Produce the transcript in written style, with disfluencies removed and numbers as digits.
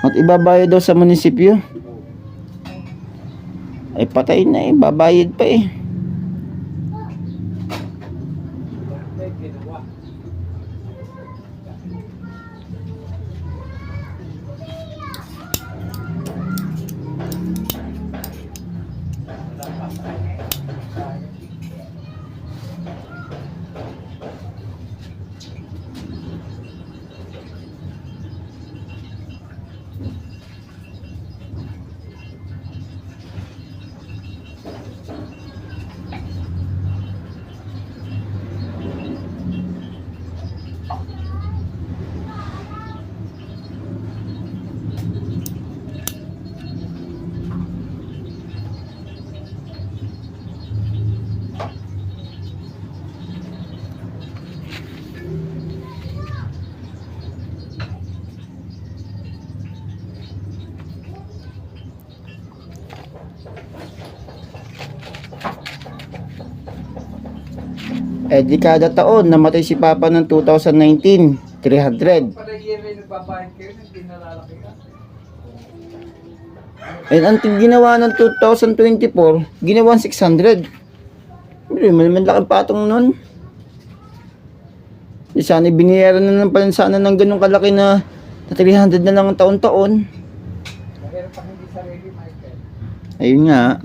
At ibabayad daw sa munisipyo. Ay patay na eh, babayad pa eh. Eh di kada taon namatay si Papa ng 2019, 300. And ang ginawa ng 2024, ginawa 600. Malaking patong nun. Di sana biniyaran na ng palansana ng ganun kalaki na 300 na lang ang taon-taon. Ayun nga.